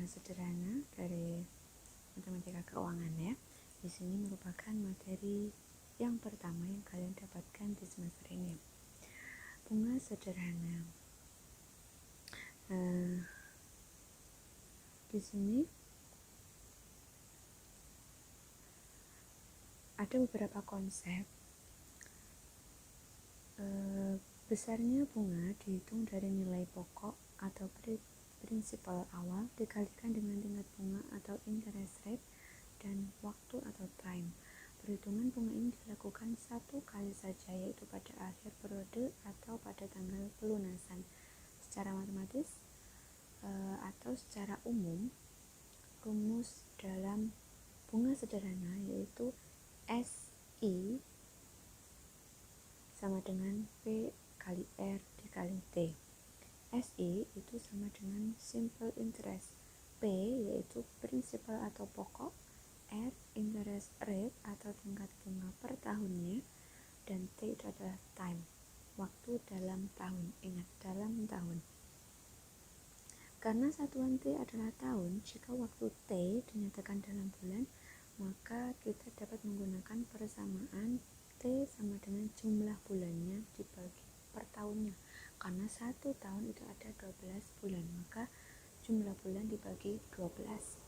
sederhana dari matematika keuangan ya. Di sini merupakan materi yang pertama yang kalian dapatkan di semester ini. Bunga sederhana. Di sini ada beberapa konsep. Besarnya bunga dihitung dari nilai pokok atau prinsipal awal dikalikan dengan tingkat bunga atau interest rate dan waktu atau time. Perhitungan bunga ini dilakukan satu kali saja, yaitu pada akhir periode atau pada tanggal pelunasan. Secara matematis atau secara umum, rumus dalam bunga sederhana yaitu SI sama dengan P kali R dikali T. SI itu sama dengan simple interest, P yaitu prinsipal atau pokok, R interest rate atau tingkat bunga per tahunnya, dan T itu adalah time, waktu dalam tahun. Ingat, dalam tahun. Karena satuan T adalah tahun, jika waktu T dinyatakan dalam bulan, maka kita dapat menggunakan persamaan T sama dengan jumlah bulannya dibagi per tahunnya. Karena satu tahun itu ada 12 bulan, maka jumlah bulan dibagi 12.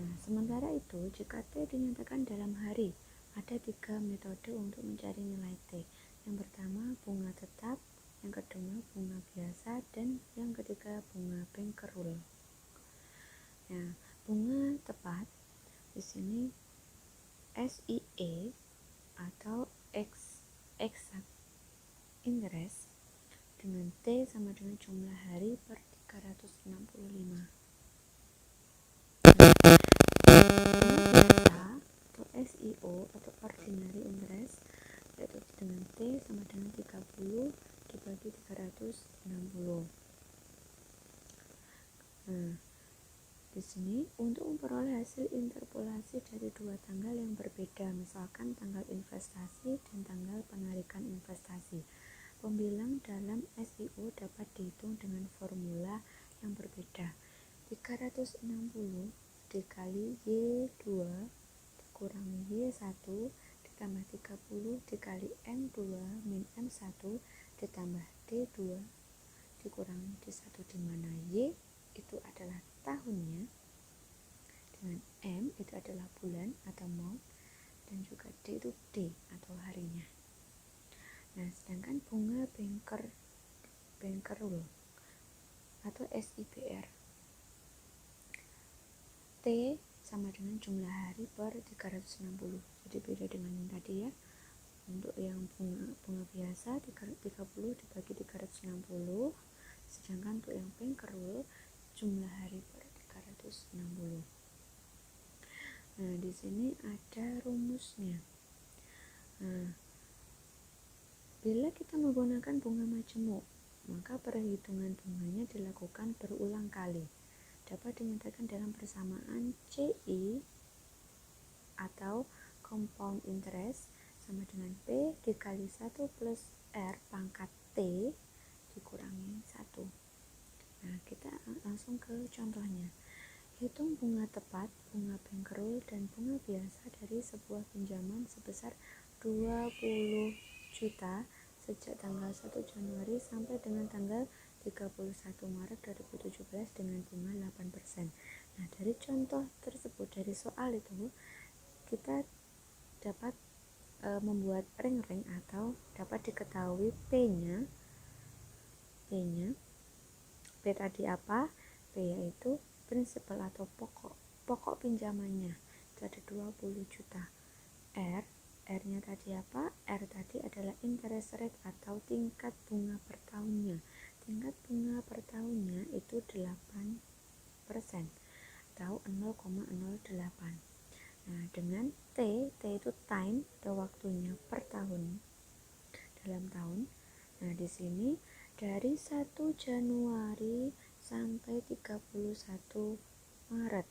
Nah, sementara itu, jika T dinyatakan dalam hari, ada 3 metode untuk mencari nilai T. Yang pertama, bunga tetap, yang kedua, bunga biasa, dan yang ketiga, bunga bank-roll. Nah, bunga tepat di sini SIE atau exact interest dengan T sama dengan jumlah hari per 365. Bunga biasa atau SIO atau ordinary interest yaitu dengan T sama dengan 30 dibagi 360. Nah, di sini untuk memperoleh hasil interpolasi dari dua tanggal yang berbeda, misalkan tanggal investasi dan tanggal penarikan investasi, pembilang dalam SIO dapat dihitung dengan formula yang berbeda. 360 dikali Y2 dikurangi Y1 ditambah 30 dikali M2 min M1 ditambah D2 dikurangi D1, di mana Y itu adalah tahunnya, dengan M itu adalah bulan atau month, dan juga D itu day atau harinya. Nah, sedangkan bunga bank-roll atau SIBR, T sama dengan jumlah hari per 360. Jadi beda dengan yang tadi ya. Untuk yang bunga biasa 30 dibagi 360, sedangkan untuk yang bank-roll jumlah hari per 360. Nah, di sini ada rumusnya. Nah, bila kita menggunakan bunga majemuk, maka perhitungan bunganya dilakukan berulang kali. Dapat dinyatakan dalam persamaan CI atau compound interest sama dengan P dikali 1 plus R pangkat T dikurangi 1. Nah, kita langsung ke contohnya. Hitung bunga tepat, bunga bank-roll, dan bunga biasa dari sebuah pinjaman sebesar 20 juta sejak tanggal 1 Januari sampai dengan tanggal 31 Maret 2017 dengan bunga 8%. Nah, dari contoh tersebut, dari soal itu, kita dapat membuat ring-ring atau dapat diketahui P tadi apa? P yaitu prinsipal atau pokok pinjamannya, itu ada 20 juta. R-nya tadi apa? R tadi adalah interest rate atau tingkat bunga per tahunnya. Tingkat bunga per tahunnya itu 8% atau 0,08. Nah, dengan T itu time atau waktunya per tahun, dalam tahun. Nah, di sini dari 1 Januari sampai 31 Maret.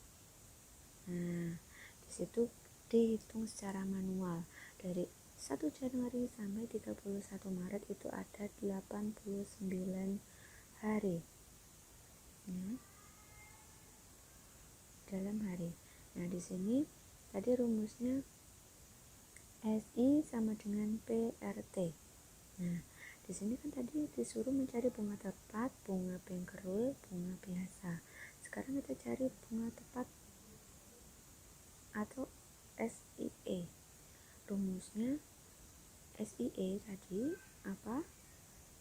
Nah, di situ dihitung secara manual. Dari 1 Januari sampai 31 Maret itu ada 89 hari. Ya. dalam hari. Nah, di sini tadi rumusnya SI sama dengan PRT. Nah, di sini kan tadi disuruh mencari bunga tepat, bunga pengkerul, bunga biasa. Sekarang kita cari bunga tepat atau SIE. Rumusnya SIE tadi apa?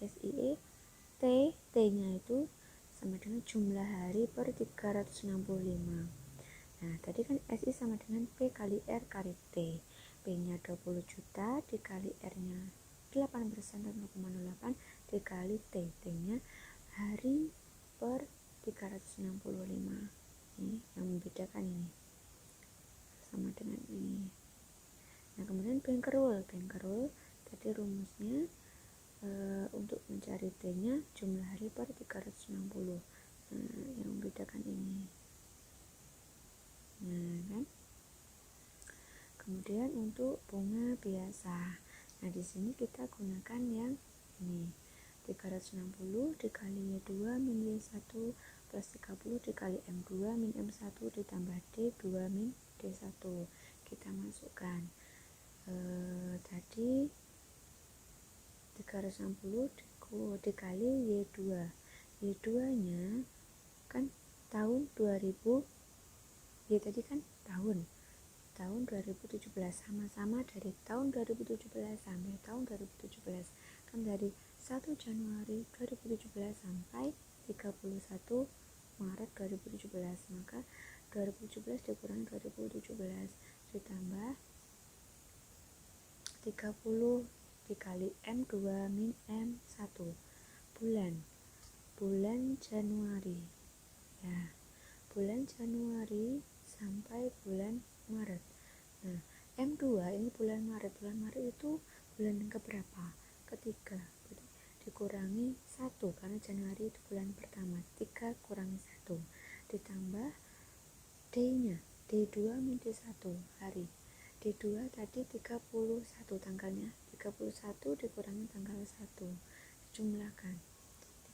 SIE T-nya itu sama dengan jumlah hari per 365. Nah, tadi kan SI sama dengan P kali R kali T. P-nya 20 juta dikali R-nya 8% dan 0,08 dikali T. T-nya hari per 365. Ini yang membedakan ini. Sama dengan ini. Nah, kemudian pengkerul tadi rumusnya untuk mencari T-nya jumlah hari per 360. Nah, yang membedakan ini. Nah, kan? Kemudian untuk bunga biasa. Nah, di sini kita gunakan yang ini. 360 dikali Y2 min Y1 plus 30 dikali M2 min M1 ditambah D2 min D1. Kita masukkan tadi 360 dikali Y2. Y2 nya kan tahun 2000, Y tadi kan tahun 2017, sama-sama dari tahun 2017 sampai tahun 2017, kan dari 1 Januari 2017 sampai 31 Maret 2017, maka 2017 dikurangi 2017 ditambah 30 dikali M2 min M1 bulan Januari ya, bulan Januari sampai bulan Maret. Nah, M2 ini bulan Maret itu bulan yang keberapa? Ketiga. Jadi dikurangi 1 karena Januari itu bulan pertama. 3 kurangi 1 ditambah D-nya D2 min D1 hari. D2 tadi 31 tanggalnya. 31 dikurangi tanggal 1. Jumlahkan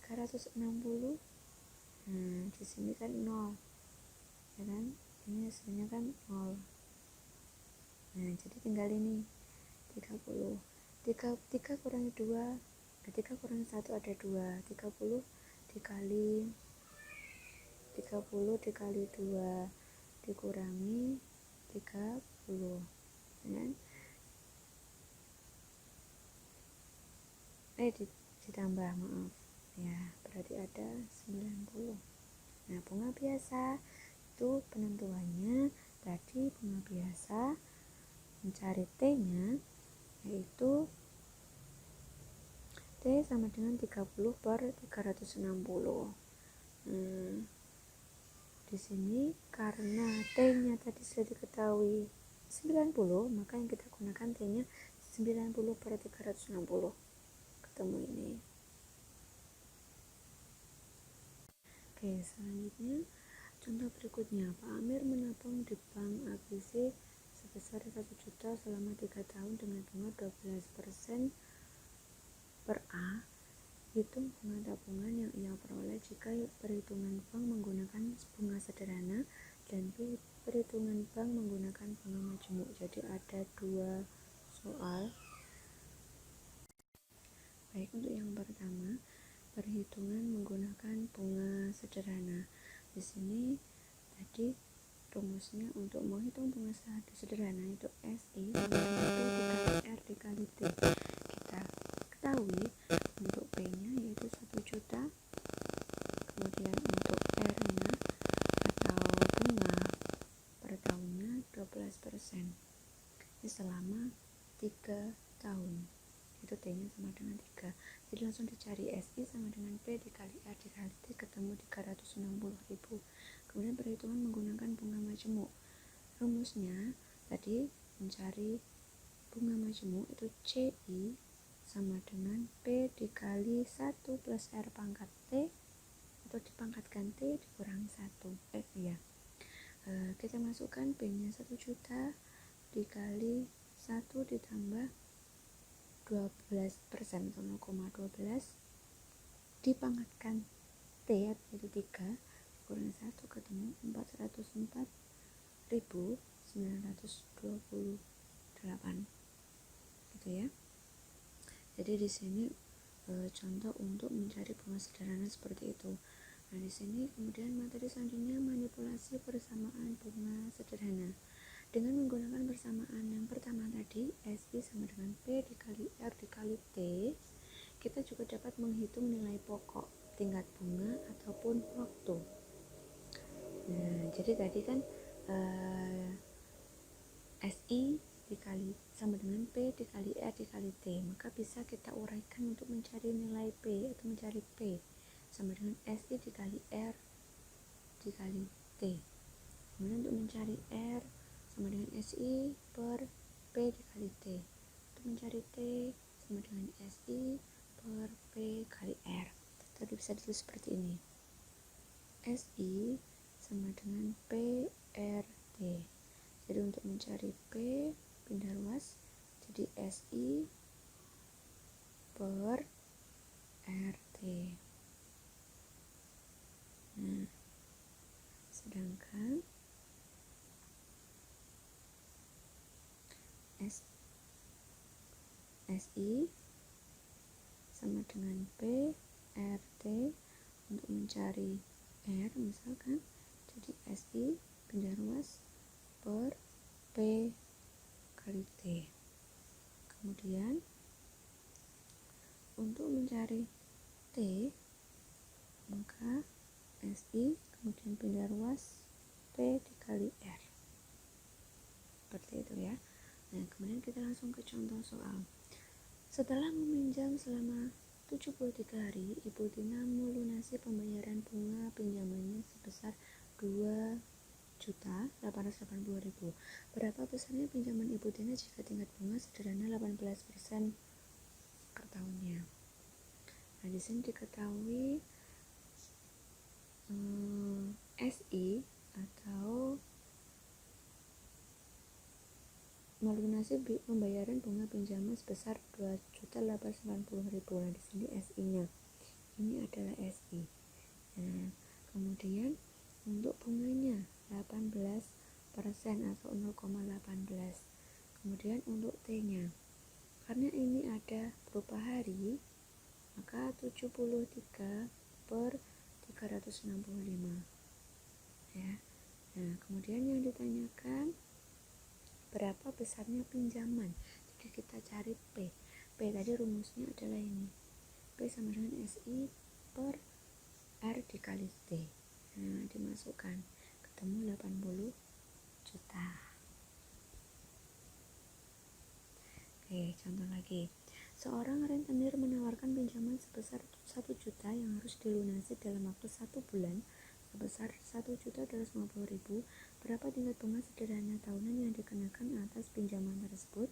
360. Nah, di sini kan 0. Ya kan? Ini hasilnya kan 0. Nah, jadi tinggal ini 30. 3 kurangi 2, 3 kurangi 1 ada 2. 30 dikali 2 dikurangi 30. Dan ditambah, maaf. Ya, berarti ada 90. Nah, bunga biasa itu penentuannya tadi bunga biasa mencari T-nya yaitu T sama dengan 30 per 360. Di sini karena T-nya tadi sudah diketahui 90, maka yang kita gunakan T-nya 90 per 360. Ketemu ini. Oke, selanjutnya contoh berikutnya. Pak Amir menabung di Bank ABC sebesar 1 juta selama 3 tahun dengan bunga 12% per A. Hitung bunga tabungan yang ia peroleh jika perhitungan bank menggunakan bunga sederhana dan B perhitungan bank menggunakan bunga majemuk. Jadi ada 2 soal. Baik, untuk yang pertama perhitungan menggunakan bunga sederhana. Di sini tadi rumusnya untuk menghitung bunga sederhana itu SI sama dengan 1 dikali R dikali T. Kita ketahui untuk P-nya yaitu 1 juta, kemudian untuk R-nya atau bunga per tahunnya 12%. Ini selama 3 tahun. Itu T-nya sama dengan 3. Jadi langsung dicari SI sama dengan P dikali R dikali T, ketemu 360.000. Kemudian perhitungan menggunakan bunga majemuk. Rumusnya tadi mencari bunga majemuk itu CI sama dengan P dikali 1 plus R pangkat T atau dipangkatkan T dikurangi 1. Kita masukkan P-nya 1 juta dikali 1 ditambah 12% atau 0,12 dipangkatkan T yaitu 3 kurang 1 ketemu 404.928 gitu ya. Jadi di sini contoh untuk mencari bunga sederhana seperti itu. Nah, di sini kemudian materi selanjutnya manipulasi persamaan bunga sederhana. Dengan menggunakan persamaan yang pertama tadi, SI sama dengan P dikali R dikali T, kita juga dapat menghitung nilai pokok, tingkat bunga, ataupun waktu. Nah, jadi tadi kan SI dikali sama dengan P dikali R dikali T, maka bisa kita uraikan untuk mencari nilai P atau mencari P sama dengan SI dikali R dikali T. Kemudian untuk mencari R sama dengan SI per P dikali T. Untuk mencari T sama dengan SI per P kali R. Tadi bisa ditulis seperti ini. SI sama dengan P R T. Jadi untuk mencari P pindah ruas jadi SI per RT. Nah, sedangkan SI sama dengan P RT. Untuk mencari R misalkan jadi SI pindah ruas per P kali T. Kemudian untuk mencari T, maka SI kemudian pindah ruas P dikali R. Seperti itu ya. Nah, kemudian kita langsung ke contoh soal. Setelah meminjam selama 73 hari, Ibu Tina melunasi pembayaran bunga pinjamannya sebesar 2.880.000. Berapa besarnya pinjaman Ibu Tina jika tingkat bunga sederhana 18% per tahunnya? Nah, di sini diketahui SI atau melunasi pembayaran bunga pinjaman sebesar 2.890.000. Nah, di sini SI-nya. Ini adalah SI. Nah, kemudian untuk bunganya 18% atau 0,18. Kemudian untuk T-nya. Karena ini ada berupa hari, maka 73 per 365 ya. Nah, kemudian yang ditanyakan berapa besarnya pinjaman. Jadi kita cari P. P tadi rumusnya adalah ini. P sama dengan SI per R dikali T. Nah, dimasukkan ketemu 80 juta. Oke, contoh lagi. Seorang rentenir menawarkan pinjaman sebesar 1 juta yang harus dilunasi dalam waktu 1 bulan sebesar 1.250.000. Berapa tingkat bunga sederhana tahunan yang dikenakan atas pinjaman tersebut?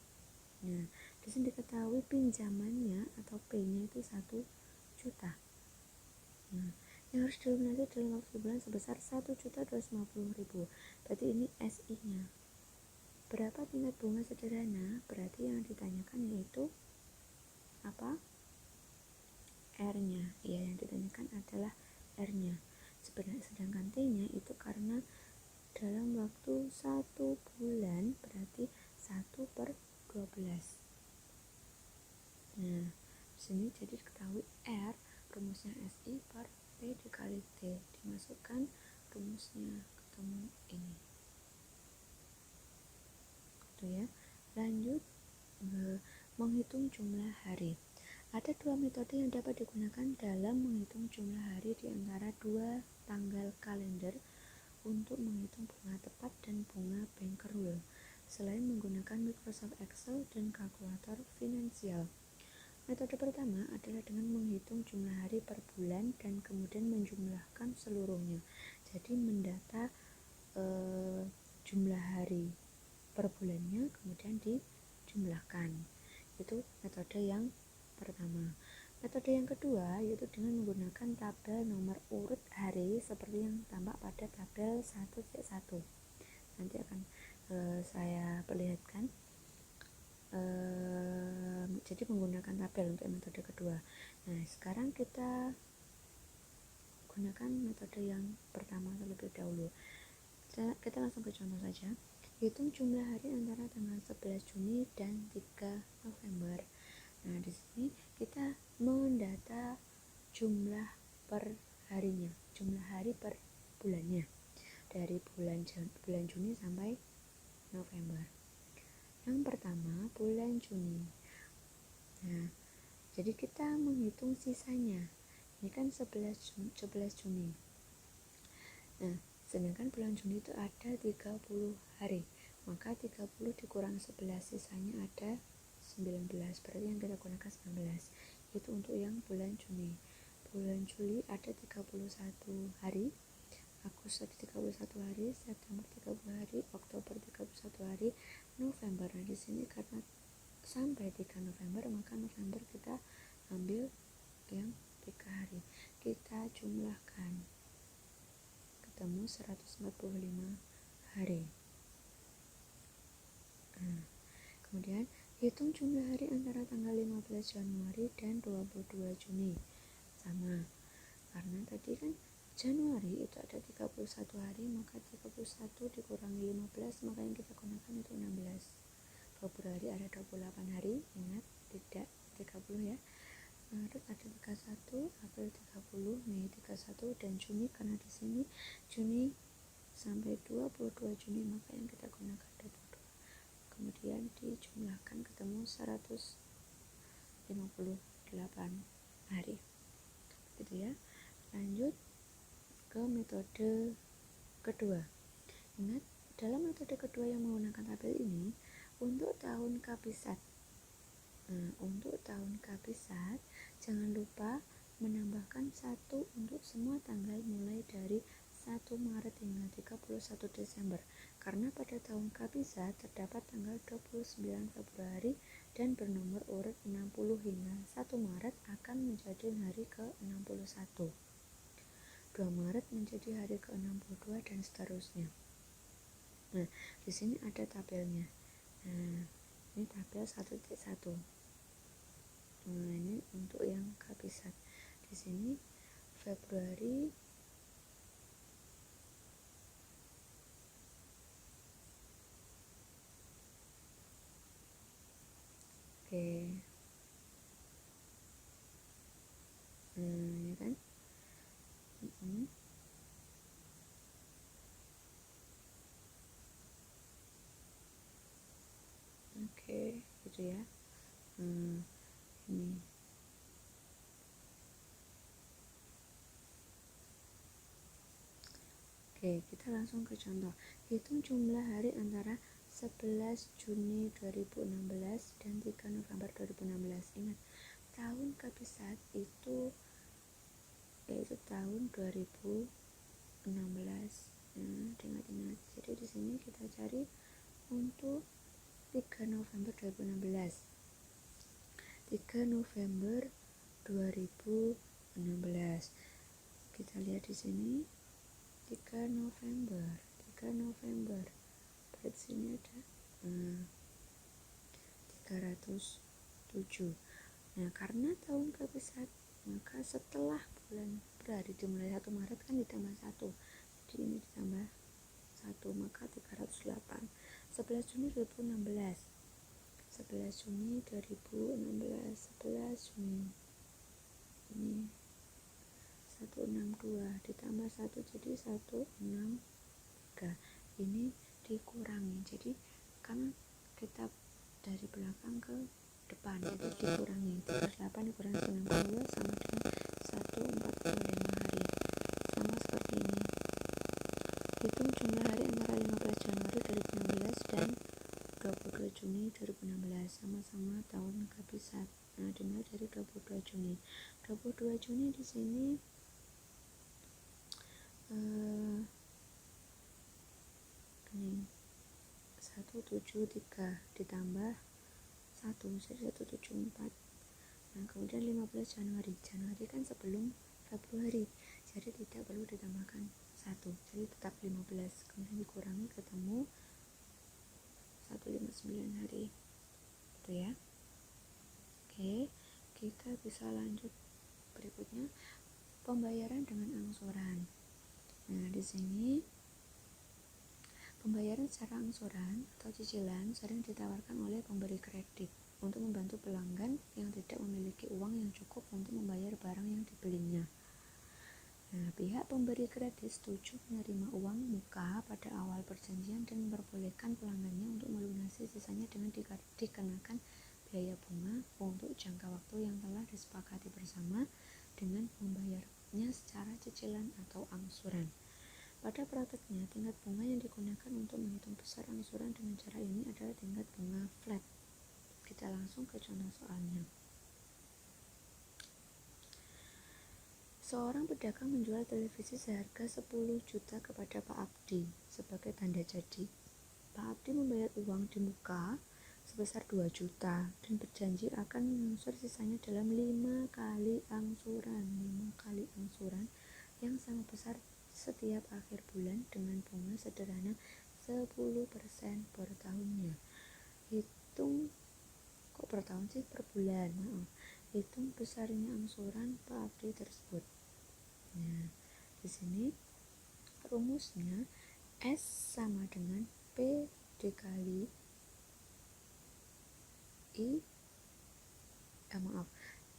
Nah, di sini diketahui pinjamannya atau P-nya itu 1 juta. Nah, yang harus dilunasi dalam waktu bulan sebesar 1.250.000. Berarti ini SI-nya. Berapa tingkat bunga sederhana? Berarti yang ditanyakan yaitu apa? R-nya. Ya, yang ditanyakan adalah R-nya. Sedangkan T-nya itu karena dalam waktu 1 bulan berarti 1 per 12. Nah, di sini jadi diketahui R rumusnya SI per P dikali T. Dimasukkan rumusnya ketemu ini. Gitu ya. Lanjut menghitung jumlah hari. Ada dua metode yang dapat digunakan dalam menghitung jumlah hari di antara dua tanggal kalender untuk menghitung bunga tepat dan bunga banker rule, selain menggunakan Microsoft Excel dan kalkulator finansial. Metode pertama adalah dengan menghitung jumlah hari per bulan dan kemudian menjumlahkan seluruhnya. Jadi mendata jumlah hari per bulannya kemudian dijumlahkan. Itu metode yang pertama. Metode yang kedua yaitu dengan menggunakan tabel nomor urut hari seperti yang tampak pada tabel 1C1. Nanti akan saya perlihatkan. Jadi menggunakan tabel untuk metode kedua. Nah, sekarang kita gunakan metode yang pertama terlebih dahulu. Kita langsung ke contoh saja. Hitung jumlah hari antara tanggal 11 Juni dan 3 November. Nah, di sini kita mendata jumlah per harinya, jumlah hari per bulannya dari bulan Juni sampai November. Yang pertama bulan Juni. Nah, jadi kita menghitung sisanya. Ini kan 11 Juni. Nah, sedangkan bulan Juni itu ada 30 hari. Maka 30 dikurang 11, sisanya ada 19. Berarti yang kita gunakan 19. Itu untuk yang bulan Juni. Bulan Juli ada 31 hari. Agustus 31 hari, September 30 hari, Oktober 31 hari, November. Nah, di sini karena sampai 3 November, maka November kita ambil yang 3 hari. Kita jumlahkan. Ketemu 145 hari. Kemudian hitung jumlah hari antara tanggal 15 Januari dan 22 Juni. Sama. Karena tadi kan Januari itu ada 31 hari, maka 31 dikurangi 15, maka yang kita gunakan itu 16. Februari ada 28 hari, ingat tidak 30 ya. Maret ada 31, April 30, Mei 31, dan Juni karena di sini Juni sampai 22 Juni, maka yang kita gunakan 22. Kemudian dijumlahkan ketemu 158 hari. Gitu ya. Lanjut ke metode kedua. Ingat, dalam metode kedua yang menggunakan tabel ini untuk tahun kabisat. Untuk tahun kabisat jangan lupa menambahkan 1 untuk semua tanggal mulai dari 1 Maret hingga 31 Desember. Karena pada tahun kabisat terdapat tanggal 29 Februari dan bernomor urut 60 hingga 1 Maret akan menjadi hari ke-61. 2 Maret menjadi hari ke-62 dan seterusnya. Nah, di sini ada tabelnya. Nah, ini tabel 1.1. Nah, ini untuk yang kabisat. Di sini Februari ya kan? Gitu ya. Ini. Kita langsung ke contoh. Hitung jumlah hari antara 11 Juni 2016 dan 3 November 2016. Ingat, tahun kabisat itu yaitu tahun 2016. Ingat. Jadi di sini kita cari untuk 3 November 2016. 3 November 2016. Kita lihat di sini 3 November. Berarti sini ada 307. Nah, karena tahun kabisat, maka setelah bulan berhari dimulai 1 Maret kan ditambah 1. Jadi ini ditambah 1, maka 308. 11 Juni 2016. 11 Juni 2016. 11 Juni. Ini 162 ditambah 1 jadi 163. Ini dikurangi. Jadi karena kita dari belakang ke depan, jadi dikurangi. 38 dikurangi 92 sama dengan 145 hari. Sama seperti ini. Hitung jumlah hari antara 15 Januari 2016 dan 22 Juni 2016. Sama-sama tahun kabisat. Nah, dimulai dari 22 Juni. 22 Juni di sini ini 173 ditambah 1 jadi 174. Nah, kemudian 15 Januari kan sebelum Februari, jadi tidak perlu ditambahkan 1, jadi tetap 15. Kemudian dikurangi ketemu 159 hari, gitu ya. Oke, kita bisa lanjut berikutnya. Pembayaran dengan angsuran. Nah, di sini pembayaran secara angsuran atau cicilan sering ditawarkan oleh pemberi kredit untuk membantu pelanggan yang tidak memiliki uang yang cukup untuk membayar barang yang dibelinya. Nah, pihak pemberi kredit setuju menerima uang muka pada awal perjanjian dan memperbolehkan pelanggannya untuk melunasi sisanya dengan dikenakan biaya bunga untuk jangka waktu yang telah disepakati bersama dengan membayarnya secara cicilan atau angsuran. Pada prakteknya, tingkat bunga yang digunakan untuk menghitung besar angsuran dengan cara ini adalah tingkat bunga flat. Kita langsung ke contoh soalnya. Seorang pedagang menjual televisi seharga 10 juta kepada Pak Abdi sebagai tanda jadi. Pak Abdi membayar uang di muka sebesar 2 juta dan berjanji akan mengangsur sisanya dalam 5 kali angsuran yang sama besar setiap akhir bulan dengan bunga sederhana 10% per tahunnya. Hitung kok per tahun sih, per bulan. Hitung besarnya angsuran Pak Abdi tersebut. Nah, di sini rumusnya S sama dengan P dikali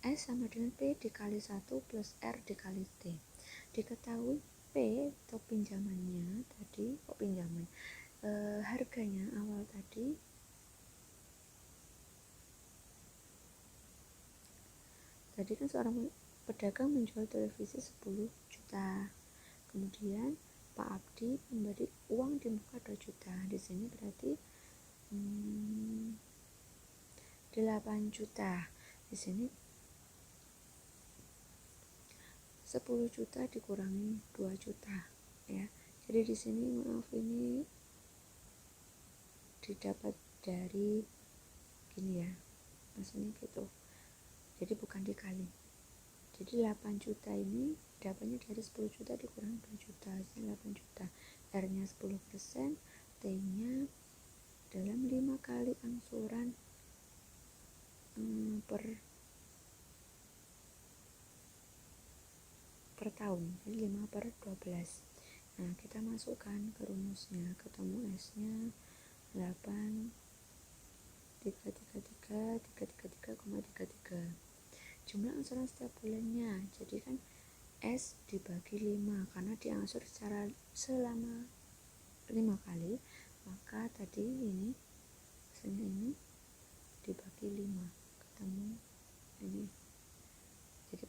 S sama dengan P dikali 1 plus R dikali T. Diketahui P atau pinjamannya tadi, harganya awal tadi kan seorang pedagang menjual televisi 10 juta. Kemudian Pak Abdi memberi uang di muka 2 juta. Di sini berarti 8 juta. Di sini 10 juta dikurangi 2 juta ya. Jadi di sini ini didapat dari gini ya. Maksudnya gitu. Jadi bukan dikali. Jadi 8 juta ini dapatnya dari 10 juta dikurangi 2 juta. Hasilnya 8 juta. R-nya 10%, T-nya dalam 5 kali angsuran per tahun, jadi 5 per 12. Nah, kita masukkan ke rumusnya, ketemu S-nya 8 333,33. Jumlah angsuran setiap bulannya, jadi kan S dibagi 5 karena diangsur selama 5 kali, maka tadi ini hasilnya ini dibagi 5, ketemu ini. Jadi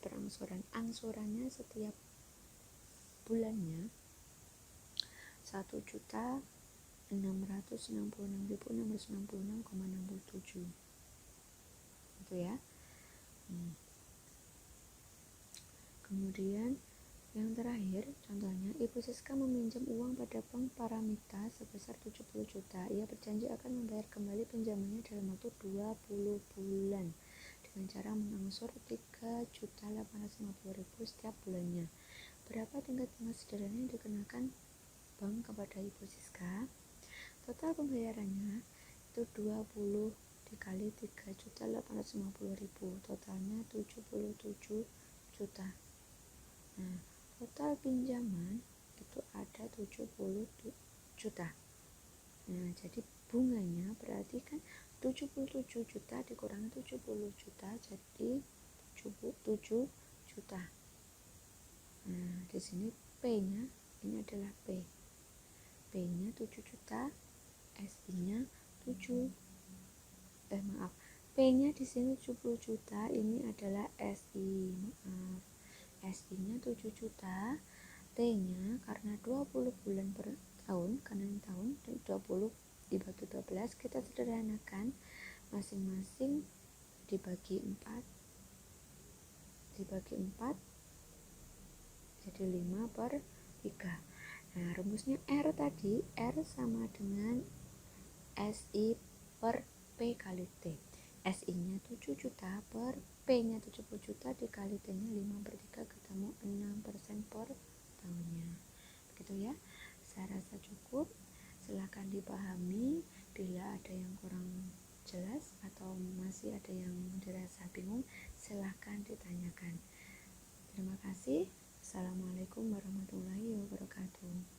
angsurannya setiap bulannya 1.666.666,67 gitu ya. Kemudian yang terakhir, contohnya Ibu Siska meminjam uang pada Bank Paramita sebesar 70 juta. Ia berjanji akan membayar kembali pinjamannya dalam waktu 20 bulan dengan cara mengangsur 3.850.000 setiap bulannya. Berapa tingkat bunga sederhana yang dikenakan bank kepada Ibu Siska? Total pembayarannya itu 20 dikali 3.850.000, totalnya 77 juta. Nah, total pinjaman itu ada 70 juta. Nah, jadi bunganya berarti kan 77 juta dikurangi 70 juta jadi 7 juta. Nah, di sini P-nya ini adalah P. P-nya 7 juta, SI-nya 7. P-nya di sini 70 juta, ini adalah SI. SI-nya 7 juta. T-nya karena 20 bulan per tahun, karena ini tahun 20 dibagi 12, kita sederhanakan masing-masing dibagi 4 jadi 5 per 3. Nah, rumusnya R tadi, R sama dengan SI per P kali T. SI-nya 7 juta per P-nya 70 juta dikali T-nya 5 per 3, ketemu 6% per tahunnya. Begitu ya. Saya rasa cukup. Silahkan dipahami. Bila ada yang kurang jelas atau masih ada yang dirasa bingung, silahkan ditanyakan. Terima kasih. Assalamualaikum warahmatullahi wabarakatuh.